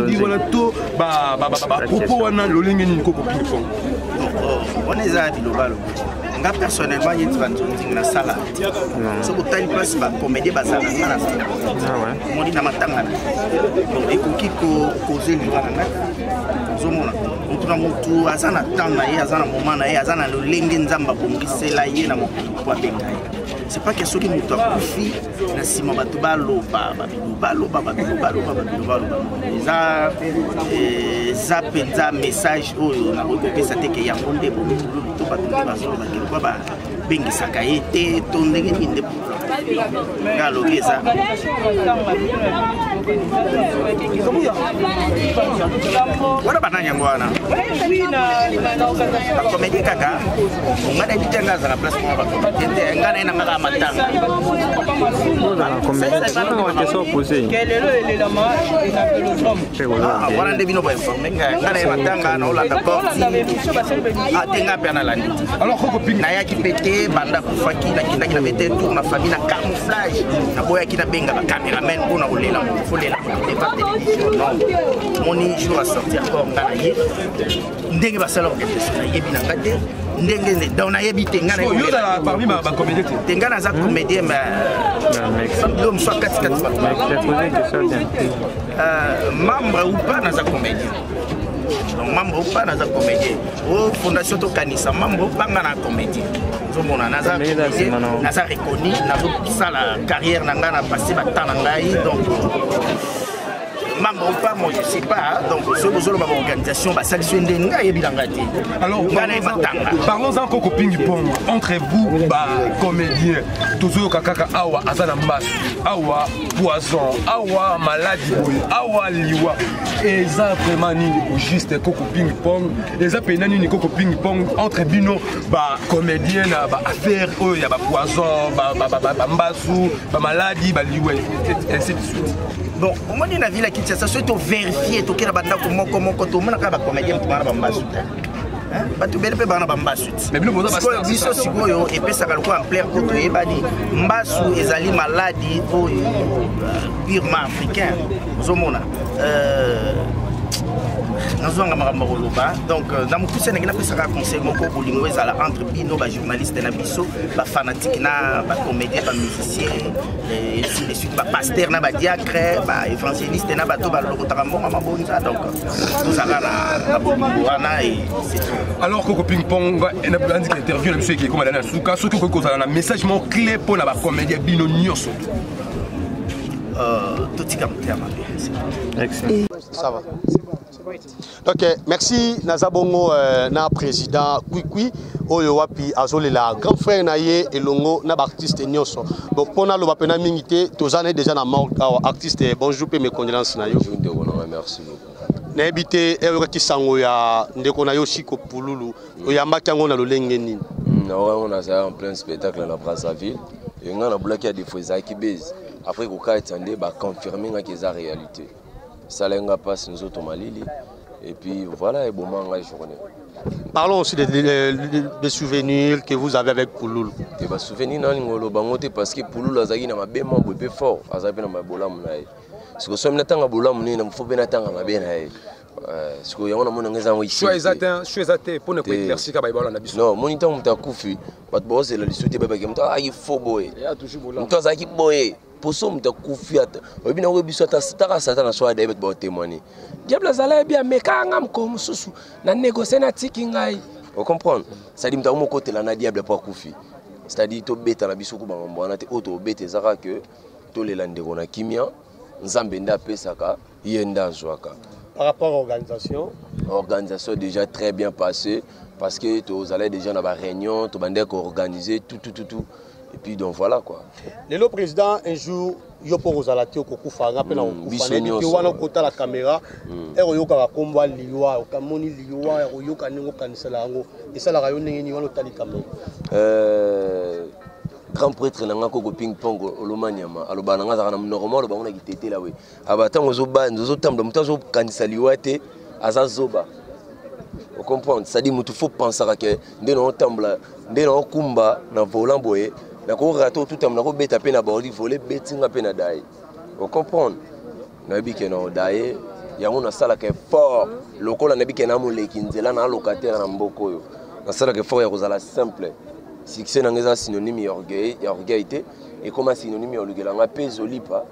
dit voilà tout propos wana lolingi ni koko ping pong. On est à Bilobalo. Nga personnellement il va dire na sala. Ce que tu place ba comédie bazala na sala. Ah ouais. Moni na matanga. Donc ekoki ko causer livra na. Zomona. Mutuna mutu azana tanga ye azana moment na ye azana lolenge nzamba bongisela ye na mokili kwa benga. C'est pas que soki mutu akufi na sima batu baloba za penza message oyo na kokopesa te ke yango nde bomutu to batu bazoloba ke kwa ba bengisaka ye te to ndenge nini nde ngalobi eza wana banani yango wana bakomedi kaka nga na ebite nga azala place mwa bakomedi te nga na ye na ngaka matanga wana nde bino bainforme nga na ye matanga na olanda korti ate nga mpe analandi nayaki mpe te banda kufaki nakindaki na bete tour na famille na camouflage naboyaki na benga bacameraman mpona kolela folela débat télévision non moni jour à sortir encore nga na ye ndenge basala orchestre nayebi na nga te ndenge donc nayebi te nga na parmi ma comédien te nga naza comédien donc soit kati membre ou pas naza comédien. Donc membre ou pas naza comédien. Au fondation to kanisa membre ou pas nga comédien. Zomona naza comédien, naza reconnu, nazo sala carrière nanga na passé ba temps ngai donc membre ou pas, moi je sais pas. Donc, ce que vous avez organisation, ça le soin de alors, parlons-en Coco Ping Pong. Entre vous, comédiens, tous Kakaka, Awa, Azana Mas, Awa, Poison, Awa, Maladie, Awa, Liwa. Et ça vraiment juste Coco Ping Pong. Et ça pénani Coco Ping Pong entre bino, comédiens, affaires, il y a Poison, Mbassou, Maladie, Liwa, et ainsi de suite. Bon, au moins, la ville qui ça se vérifier, tout qui est là-bas, comment tout le monde a comédien pour parler de Mbassou. Batu bele pe bana bamba suite. Mais biso sikoyo et pesa kaloko en plein koto ebani. Mbassou ezali maladie purement africain. Zomona. Donc, dans mon poussé, je vais conseiller entre bino, journalistes, fanatiques, comédiens, musiciens, et ainsi de suite, pasteurs, diacres, évangélistes, donc, nous avons la et c'est tout. Alors, Coco Ping Pong, on a dit l'interview, le monsieur qui est comme dans Souka, surtout que vous avez un message clé pour la comédie bino nyos. Tout est comme excellent. Ça va. Ok, merci Nazabongo na président Kwikwi oyo wapi azolela grand frère naye elongo na artiste nyonso. Donc pona lo bapena mingité tozane déjà na mort artiste bonjour pe mes condoléances na yo. Merci beaucoup. Na ebité ki sango ya ndeko na yo Chiko Pululu oyambaki yango na lolenge nini. On a ça en plein spectacle à la Brazzaville et on a bloqué des fois ça qui baise. Après qu'on a attendé bah confirmer que c'est la réalité. Ça l'enga passe nous autres malili et puis voilà et bon la journée. Parlons aussi des souvenirs que vous avez avec Pouloulou. Et bah souvenirs non ngolo bangote parce que Pouloulou azaki na mabe mambo peu fort azapi na mabolamu na ye. Ce que somme natanga bolamu ni na mfo benatanga mabe na ye. Ce que yona mona ngeza ngo ici. Choisate pour ne pas éclaircir ka baibala na biso. Non, moniteur mutakufi bat boss et la lisuti baba ke mta il faut boy. Ya toujours bolamu. Mta azaki boy. Poso mutakufiata obina webiso ta satana soa David ba témoigner diable azala bien mekanga mko susu na négocier na tiki ngai vous comprendre ça dit mtamu côté la na diable pas kufi c'est-à-dire to beta na biso ku bango na te auto beta zaka que to le lande kona kimia nzambe nda pesaka yenda zwaka. Par rapport à l'organisation déjà très bien passée parce que tu allais déjà dans la réunion tu bandé organiser tout et puis donc voilà quoi. Le président un jour yo pour ozalati okufa ngapena okufa ne wana kota la caméra ero yoka ka komba liwa okamoni liwa ero yoka ningo kanisala ngo esala rayo ndenge ni wana tali caméra grand prêtre nanga Coco Ping Pong olomanyama aloba nanga za na normal ba ngona kitete la we abatango zo banzo zo tamba mutazo kanisa liwa te azazoba. Vous comprenez, ça dit qu'il faut penser que nous sommes en combat, dans volant boye, na ko rato tout am na ko beta pe na body voler betting na pe na dai. Vous comprenez? Na bi ke na dai yango nasalaka effort lokola nabike na moleki nzela na locataire na mboko oyo nasalaka effort ya kozala simple succès nanga eza synonyme ya orgueil te ekoma synonyme ya olukelanga mpe ezolipa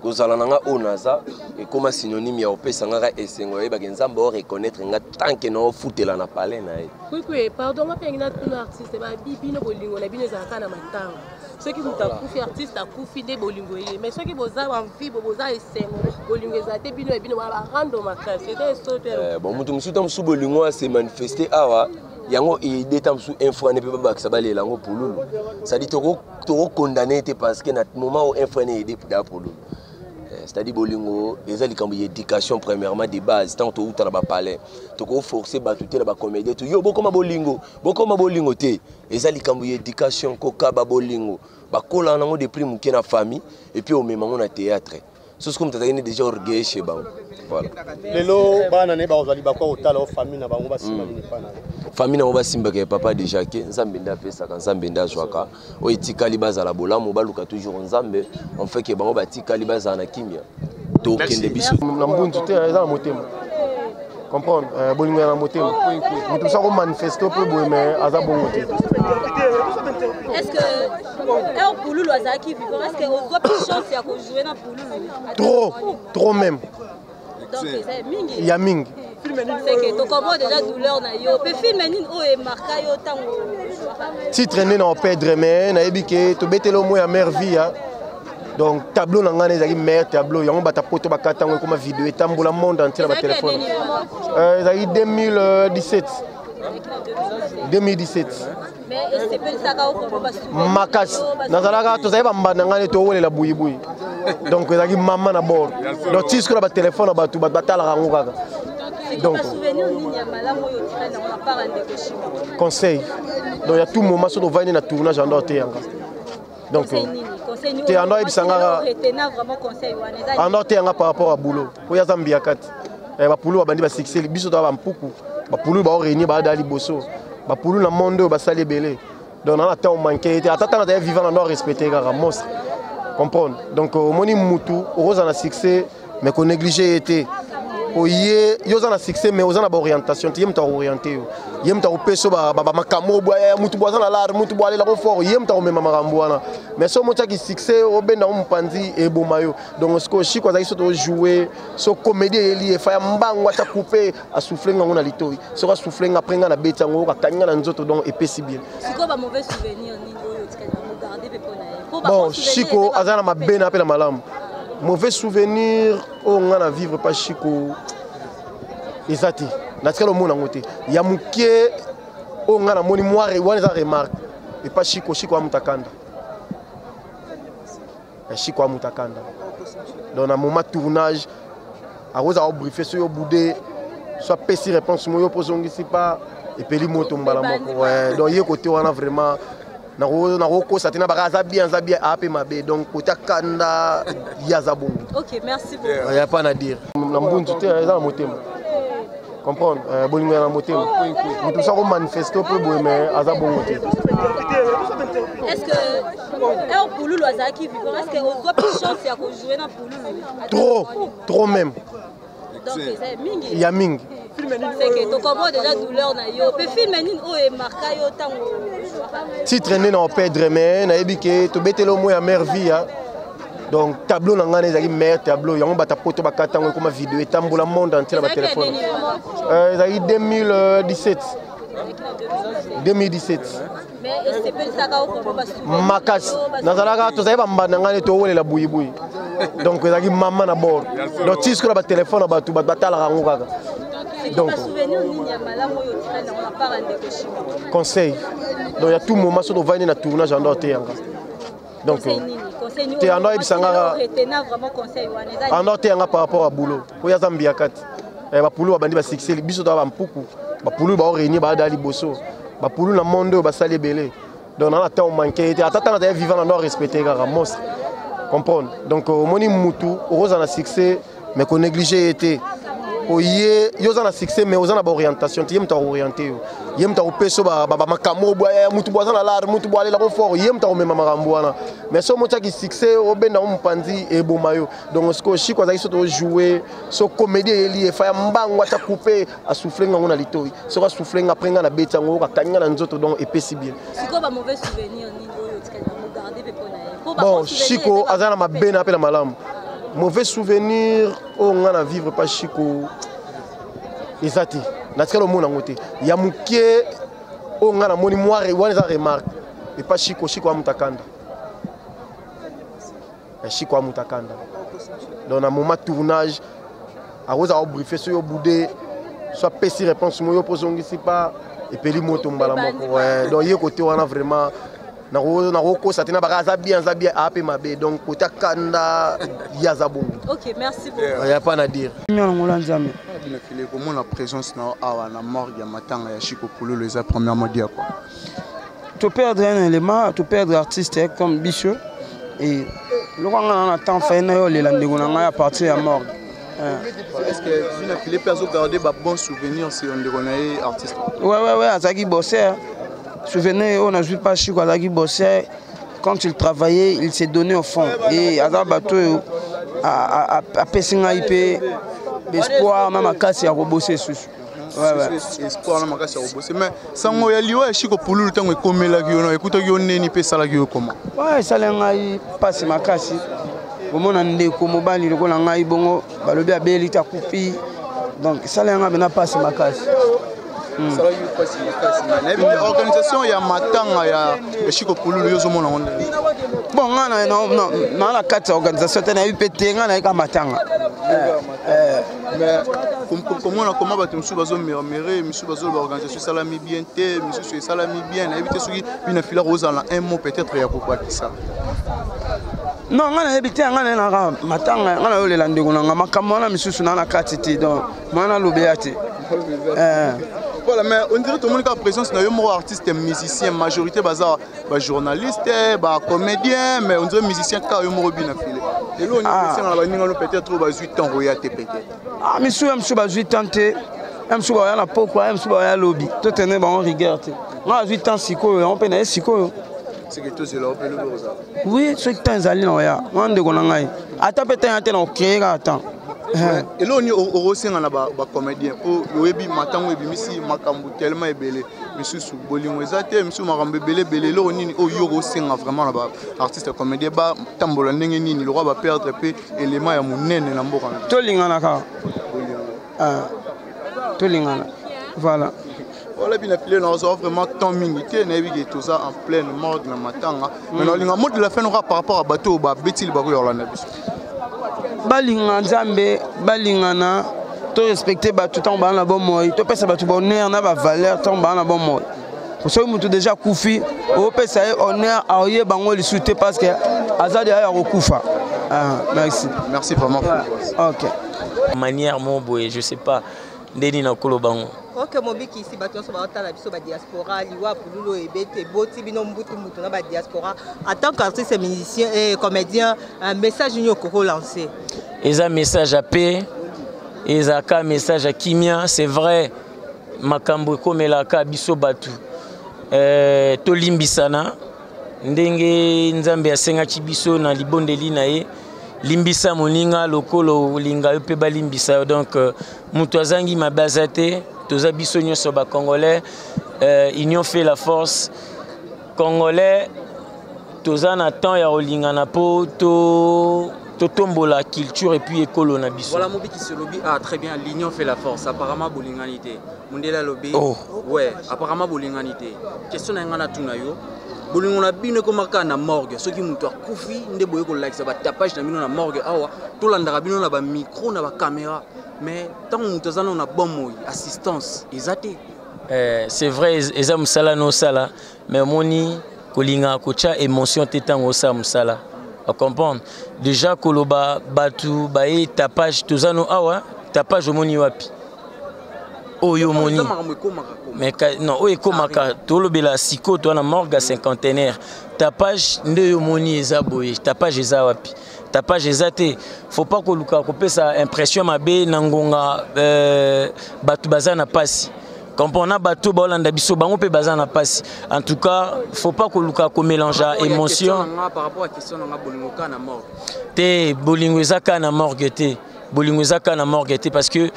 kozala nanga oyo naza ekoma synonyme ya opesangaka esengo oyebaka nzambe oreconnaître nga tanke na ofutela na pale na ye. Oui, pardon, moi je suis un artiste, bino bolingo na bino ezalaka na matanga. Ceux qui sont akoufi artiste akoufi de bolingo ye, mais ceux qui boza envie boza esengo bolingo ezate bino e bino ba rando makasi. C'était sauter. Bon mutu musuta musu bolingo se manifester awa yango ideta musu info ne peut pas que ça baler lango polulu. Ça dit toko condamné parce que na moment où info ne aider pour polulu. C'est-à-dire bolingo les alikambo éducation premièrement de base tant to uta na ba palais to ko forcer ba tuter ba comédie to yo bokoma bolingo te les alikambo éducation ko ka ba bolingo ba kola nango de prime ki na famille et puis au même moment na théâtre c'est ce comme t'as déjà orgueil chez ba voilà lelo bana ne ba ozali ba ko otala famille na bango ba simba ni pana famille na ba simba ke papa déjà ke nzambe nda pesa ka nzambe nda zwaka o etikali bazala bolamu baluka toujours nzambe on fait que bango ba tikali bazala na kimia to kende biso na mbunzu te eza na motema comprendre bolingo na motema mutu sa ko manifesto pe boye mais aza bongo te. Est-ce que un Pouloulou azaki vivant est-ce que on doit plus chance ya ko jouer na Pouloulou trop même donc c'est mingi il y a mingi c'est que to comment déjà douleur na yo pe film nini o e marka yo tango titre né na perdre mais na ebike to betelo mo ya mère vie donc tableau na ngana ezaki meilleur tableau yango bata poto bakata ngo comme vidéo etambola monde entier na téléphone ezaki 2017 mais c'est pas ça ka ko ba makas nazalaka tozali bambanda ngane to wolela buyi donc ezaki mama na bord donc tisiko na ba téléphone ba tu batala ngo kaka donc souvenir nini ya malamu yo tika na ma part ndeko shima conseil donc ya tout moment so vandi na tournage en dehors yanga donc te ando ebisanga vraiment conseil wana ando te yanga par rapport à boulot ko ya Zambia kati ba pulu bandi ba succès biso to ba mpuku ba pulu ba réunir ba dali bosso ba pulu na monde ba sali belé donc na temps manqué atata na vivant na respecter kaka monstre comprendre donc moni mutu oza na succès mais ko négliger était oye yoza na succès mais oza na ba orientation te yemta orienter yo yemta opeso ba makamo boya mutu boza na lar mutu boale la ko fort yemta o mema makambo wana mais so mocha ki succès obenda mpanzi e bomayo donc ce que chi kwa za iso jouer so comédie eli e fa mbango ata couper a souffler ngana na litoi so ka souffler nga prenga na beta ngo ka kanya na nzoto donc et si bien siko ba mauvais souvenir ni oyo tika na garder pe pona bon Chico azana mabena pe na malamu mauvais souvenir on a vivre pas Chico ezati natikalo mona ngote ya mukie on a moni moire wana za remarque et pas Chico amutakanda Chico amutakanda dans un moment tournage a rosa au briefer sur yo boudé soit pesi réponse mo yo posongisi pas et peli moto mbala moko ouais donc yé côté wana vraiment na roko satina bakaza bien ape mabe donc côté kanda yaza bongo. OK, merci beaucoup. Il y a pas à dire na mbunzu te eza na motema comprendre bolingo na motema mutu sa ko manifesto pe boye mais aza bongo te. Est-ce que un Pouloulou azaki vivant est-ce que on doit plus chance ya ko jouer na Pouloulou trop même donc c'est mingi il y a mingi c'est que to comment déjà douleur na yo pe film nini o e marka yo tango titre né na perdre mais na ebike to betelo mo ya mère vie donc tableau na ngana ezaki meilleur tableau yango bata poto bakata ngo comme vidéo etambola monde entier na ba téléphone ezaki 2017 mais c'est pas ça ka ko ba makas nazalaka tozali bambanda ngane to wolela buyi donc ezaki mama na bord donc tisiko na ba téléphone ba tu batala ngo kaka donc souvenir nini ya malamu yo tika na ma part ndeko shima conseil donc ya tout moment so vandi na tournage en dehors yanga donc te ando ebisanga ando te yanga par rapport à boulot ko ya Zambia kati ba pulu bandi ba succès biso to ba mpuku ba pulu ba réunir ba dali bosso ba pulu na monde ba sali belé donc na temps manqué atata na vivant na respecter kaka monstre comprendre donc moni mutu oza na succès mais ko négliger était oye yo za na succès mais oza na ba orientation te yemta orienter yo yemta opeso ba makamo boya mutu boza na lar mutu boale la ko fort yemta o mema makambo wana mais so mocha ki succès obenda umpanzi e bomayo donc ce que chiko za iso to jouer so comédie eli fa mbango ta couper a souffler ngona litoi so ka souffler après nga na betango ka kanya na nzoto donc epesi bien siko ba mauvais souvenir ni oyo tika mo garder pe pona bon chiko azana mabena pe la malamu mauvais souvenir on a vivre pas Chico ezati natikalo mona ngote ya mukie on a na moni moire wana remarque et pas Chico amutakanda Chico amutakanda dans un moment tournage a rosa au briefer sur yo boudé soit pesi réponse mo yo posongi si pas et peli moto mbala moko ouais donc yé côté wana vraiment na roko satina bakaza bien ape mabe donc côté kanda ya zabongo. OK, merci beaucoup. Il y a pas à dire. Comment la présence na awa na morgue ya matanga ya Chico Pululu les premièrement dire quoi. Tu perdre un élément, tu perdre artiste comme Bichot et le on attend fait na yo le landego na ya partir ya morgue. Est-ce que tu n'as filé perso garder ba bon souvenir si on est artiste? Ouais, Azaki bossait. Souvenez, on n'a vu pas Chico Azaki bossait. Quand il travaillait, il s'est donné au fond. Et Azabato a Pessinga IP, l'espoir, même à Kassi a rebossé sous. Espoir, même à Kassi a rebossé. Mais sans moi, il y a Chico Pululu, tant que comme la gueule, écoute, il y a une pesa la gueule comment? Ouais, ça l'a passé ma Kassi. Au moment où on a dit que on a eu bon, balobi a belli ta coupi. Donc ça l'a passé ma Kassi. L'organisation il y a matanga ya Chico Pululu yo zo mona onde. Bon non la carte organisation tena UPT ngana ka matanga. Mais comment ba tumsu bazo murmurer misu bazo l'organisation salami bien te misu salami bien éviter soki une fila rose en un mot peut-être ya pourquoi ça. Non ngana éviter ngana na matanga ngana yo le landeko na makambo na misu na carte te donc mana lobeate. Voilà, mais on dirait que tout le monde a présence dans les artistes et musiciens, majorité bazar, journalistes, comédiens, mais on dirait musiciens car ils ont bien affilé. Et là on est peut-être 8 ans royauté peut-être. Ah mais si on 8 ans te, on se voit na pourquoi, on se voit lobby. Tout est bon rigueur te. Moi 8 ans siko, on peut na siko. C'est que tout c'est là on peut le voir. Oui, ceux qui t'ont allé là ya. On de kona ngai. Ata peut-être on créer attends. Et là on est au Rossin na ba comédien pour webi matango ebi misi makambu tellement ebele misusu bolingo ezate misusu makambu belé là on est au yo Rossin vraiment na ba artiste comédien ba tambola ndenge nini le roi va perdre peu élément ya munene na mboka to lingana ka to lingana voilà. Voilà bien appelé nous avons vraiment tant minité na ebi tout ça en pleine mode na matanga mais dans le mode de la fin on par rapport à bateau ba betil ba ko yorlana biso balinga nzambe balingana to respecter ba tout temps ba na bon moy to pesa ba tout honneur na ba valeur temps ba na bon moy pour ça mutu déjà kufi o pesa honneur a oye bango li souté parce que azadi ya rokufa merci vraiment OK manière mon boy je sais pas ndeni na kolobango OK mobiki ici bato so ba tala biso ba diaspora liwa pululo ebete boti bino mbutu na ba diaspora en tant qu'artiste musicien et comédien un message nous ko lancer eza message à paix eza ka message à kimia c'est vrai makambo komelaka biso batu to limbisana ndenge nzambe asengaki biso na libondeli na ye limbisa moninga lokolo linga pe balimbisa donc mutu azangi mabazate toza biso nyonso ba congolais union fait la force congolais toza na temps ya olingana po to tombola culture et puis écolo na biso. Voilà Mobiki se lobby très bien l'union fait la force apparemment bolinganité mondela lobby ouais apparemment bolinganité question na ngana tuna yo bolingo na bino ko marka na morgue soki mutu akufi nde boye ko like ça ba tapage na bino na morgue awa to landaka bino na ba micro na ba caméra mais tant mutu zana na bon moy assistance ezate c'est vrai eza musala no sala mais moni kolinga kocha émotion tetango sa musala à comprendre déjà koloba batu bae tapage tozano awa tapage moni wapi oyo moni mais non oyo komaka tolobela siko to na morgue cinquantenaire tapage nde yo moni eza boye tapage eza wapi tapage ezate faut pas que luka kopesa impression mabe nangonga batu bazana pasi comprendre bato baolanda biso bango pe bazana pasi en tout cas faut pas que luka ko mélange émotion par rapport à question na bolingo kana morgue te bolingo ezaka na morgue te bolingo ezaka na morgue te parce que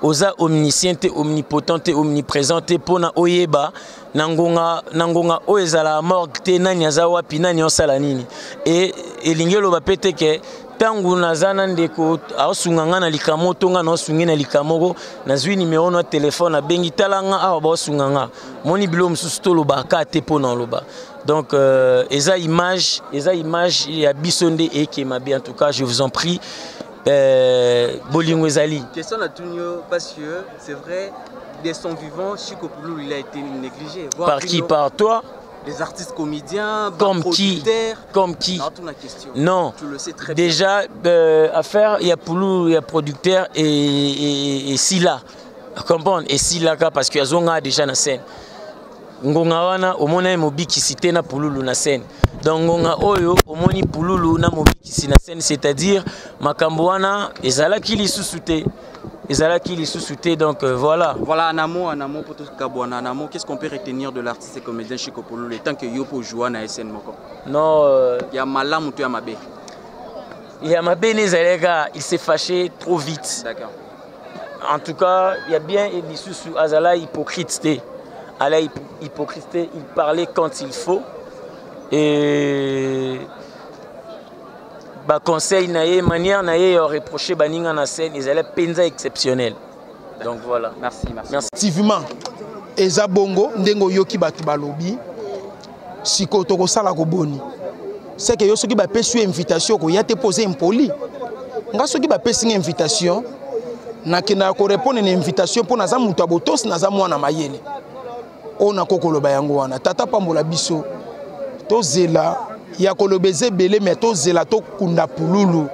oza omniscient te omnipotent te omniprésent te pona oyeba nangonga oyezala morgue te nani aza wapi nani osala nini et elingelo bapete ke tangu nazana ndeko aosunga na likamo tonga na osungi na likamoko nazwi numéro na téléphone abengi talanga awa baosunga nga moni bilo mususu tolobaka te pona loba donc eza image ya bisonde ekema bien en tout cas je vous en prie bolingo ezali question na tunyo parce que c'est vrai de son vivant Chico Pouloulou il a été négligé par qui par toi des artistes comédiens comme qui non tu le sais très déjà affaire il y a Pouloulou il y a producteur et Sila comprendre et Sila parce que azonga déjà na scène ngonga wana omona mobikisi te na Pouloulou na scène donc ngonga oyo omoni Pouloulou na mobikisi na scène c'est-à-dire makambo wana ezalaki lisusu te donc voilà en amont pour tout kabwana en amont qu'est-ce qu'on peut retenir de l'artiste et comédien Chico Pouloulou tant que yo pour jouer na scène moko non il y a malamu to ya mabe Nezalega il s'est fâché trop vite d'accord en tout cas il y a bien lisusu azala hypocrite te ala hypocrite il parlait quand il faut et ba conseil naie manière naie reprocher baninga na scène ils allaient penza exceptionnel donc voilà merci effectivement eza bongo ndengo yoki batu balobi siko to ko sala ko boni c'est que yo soki ba pesi invitation ko ya te poser impoli nga soki ba pesi invitation na kina ko répondre na invitation pour naza mutu abotos naza mwana mayele ona kokoloba yango wana tata pambola biso to zela ya kolobeze belé mais to zela to kunda Pouloulou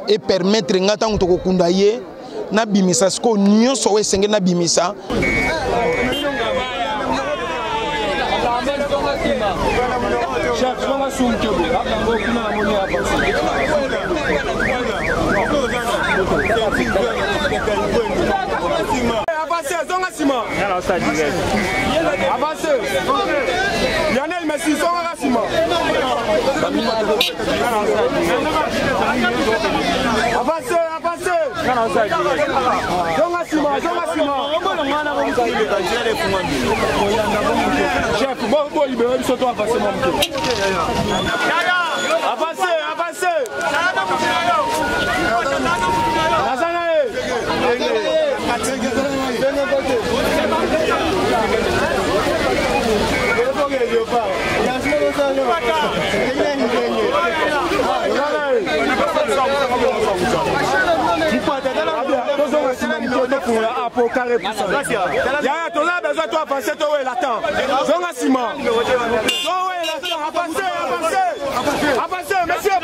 et permettre ngata to kunda ye na bimisa sko nyonso we senge na bimisa Avancez, zonga Sima. Avancez. Lionel Messi, zonga Sima. Avancez, avancez. Zonga Sima. Chef, bon, libérez le soto, avancez, mon petit. Avancez.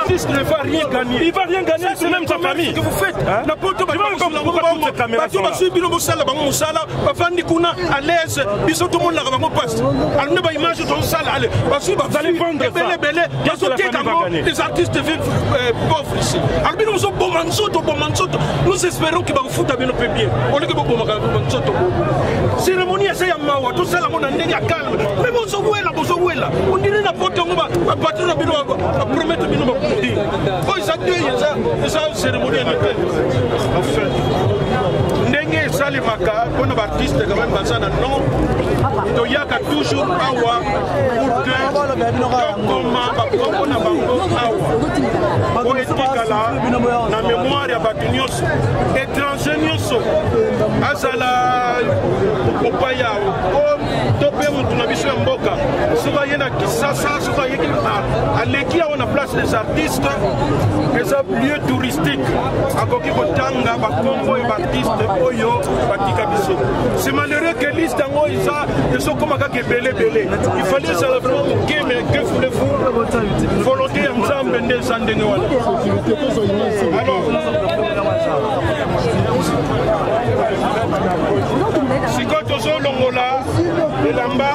Il ne va rien gagner. Il va rien gagner, c'est même sa famille. Que vous faites n'importe quoi. À l'aise, ils ont tout le monde là, on pas image de ton salle. Vous allez vendre les artistes vivent pauvres ici. Nous espérons qu'ils vont foutre bien. Cérémonie, c'est à Mawa, tout ça, on a un calme. Mais on dirait n'importe quoi. Promettre cérémonie ndenge salimaka mpona baartiste quand même baza na non toyaka toujours awa pour que tokoma bakombo na bango awa po etikala na mémoire ya bato nyonso étranger nyonso azala kopaya to mpe motu na biso ya mboka soki aye na kisasa soki ayeki aleki awa na place des artistes eza lieu touristique akoki kotanga bakombo ya baartiste oyo batika biso. C'est malheureux que liste yango ezokoma kaka ebele. Il fallait ezala vraiment moke, mais que voulez-vous, volonté ya nzambe nde eza ndenge wana. Alors sikoyo tozolongola elamba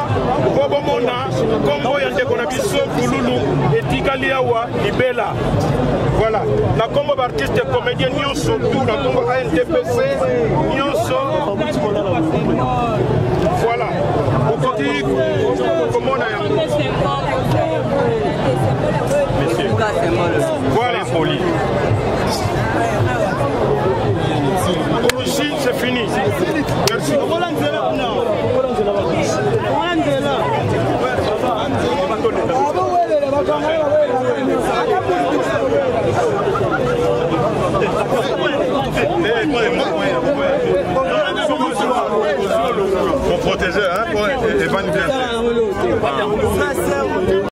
po bomona kombo ya ndeko na biso Pouloulou etikali awa libela Voilà. La combo d'artistes et comédiens, nous sommes tous. La combo ANTPC, nous sommes. Voilà. Au côté, comment on a. Monsieur. Voilà. Poli. Pour ici, c'est fini. Merci. Mon protégé, hein, Evan vient.